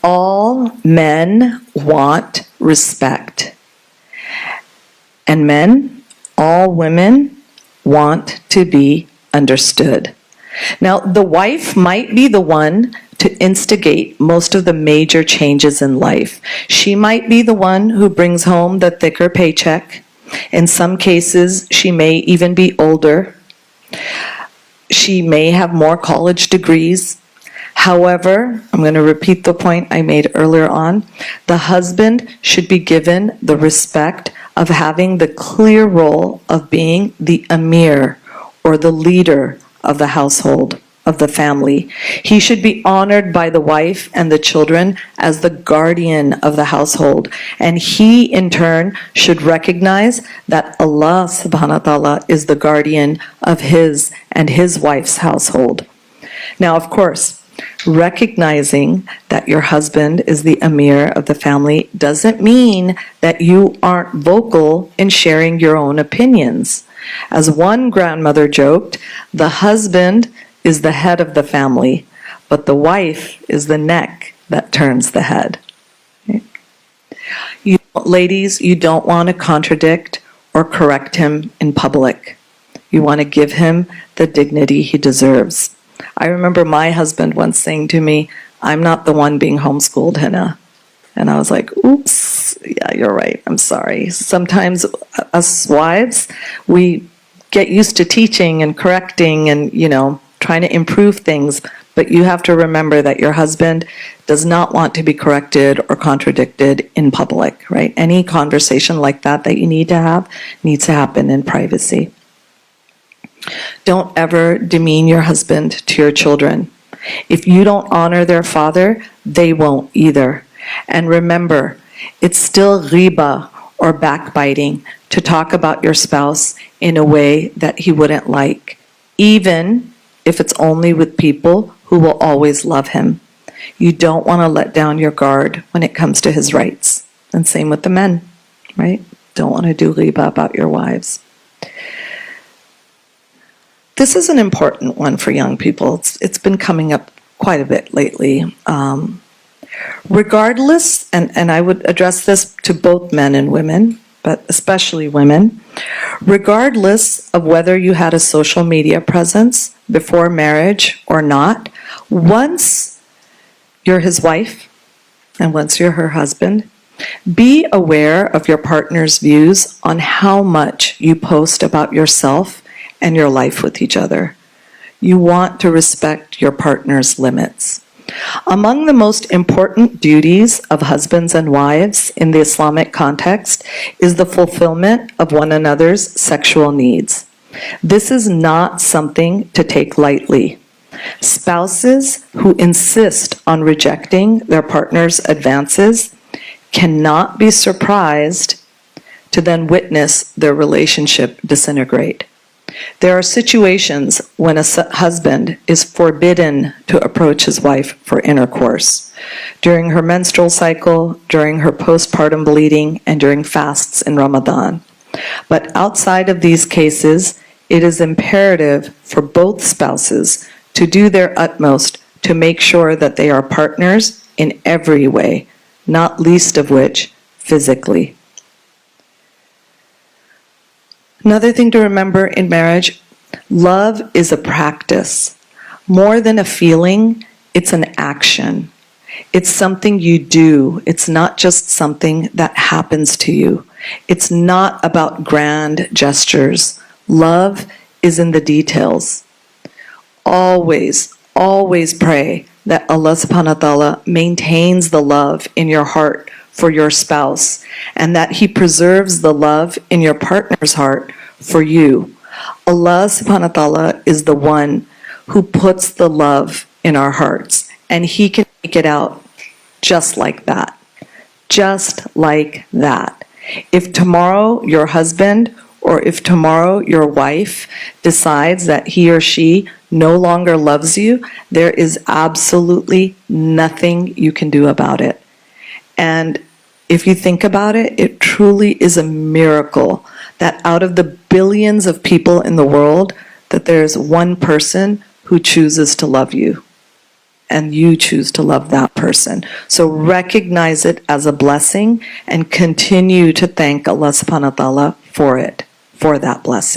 All men want respect. And men, all women want to be understood. Now, the wife might be the one to instigate most of the major changes in life. She might be the one who brings home the thicker paycheck. In some cases, she may even be older. She may have more college degrees. However, I'm going to repeat the point I made earlier on. The husband should be given the respect of having the clear role of being the emir, or the leader of the household, of the family. He should be honored by the wife and the children as the guardian of the household. And he, in turn, should recognize that Allah subhanahu wa ta'ala is the guardian of his and his wife's household. Now, of course, recognizing that your husband is the emir of the family doesn't mean that you aren't vocal in sharing your own opinions. As one grandmother joked, the husband is the head of the family, but the wife is the neck that turns the head. You, ladies, you don't want to contradict or correct him in public. You want to give him the dignity he deserves. I remember my husband once saying to me, "I'm not the one being homeschooled, Hina." And I was like, oops, yeah, you're right, I'm sorry. Sometimes us wives, we get used to teaching and correcting and, trying to improve things, but you have to remember that your husband does not want to be corrected or contradicted in public, right? Any conversation like that you need to have needs to happen in privacy. Don't ever demean your husband to your children. If you don't honor their father, they won't either. And remember, it's still ghiba or backbiting to talk about your spouse in a way that he wouldn't like, even if it's only with people who will always love him. You don't want to let down your guard when it comes to his rights. And same with the men, right? Don't want to do ghiba about your wives. This is an important one for young people. It's been coming up quite a bit lately. Regardless, and I would address this to both men and women, but especially women, regardless of whether you had a social media presence before marriage or not, once you're his wife and once you're her husband, be aware of your partner's views on how much you post about yourself and your life with each other. You want to respect your partner's limits. Among the most important duties of husbands and wives in the Islamic context is the fulfillment of one another's sexual needs. This is not something to take lightly. Spouses who insist on rejecting their partner's advances cannot be surprised to then witness their relationship disintegrate. There are situations when a husband is forbidden to approach his wife for intercourse. During her menstrual cycle, during her postpartum bleeding, and during fasts in Ramadan. But outside of these cases, it is imperative for both spouses to do their utmost to make sure that they are partners in every way, not least of which physically. Another thing to remember in marriage, love is a practice. More than a feeling, it's an action. It's something you do. It's not just something that happens to you. It's not about grand gestures. Love is in the details. Always, always pray that Allah subhanahu wa ta'ala maintains the love in your heart for your spouse, and that He preserves the love in your partner's heart for you. Allah subhanahu wa ta'ala is the one who puts the love in our hearts, and He can make it out just like that. Just like that. If tomorrow your husband or if tomorrow your wife decides that he or she no longer loves you, there is absolutely nothing you can do about it. And if you think about it, it truly is a miracle that out of the billions of people in the world, that there's one person who chooses to love you. and you choose to love that person. So recognize it as a blessing and continue to thank Allah subhanahu wa ta'ala for it, for that blessing.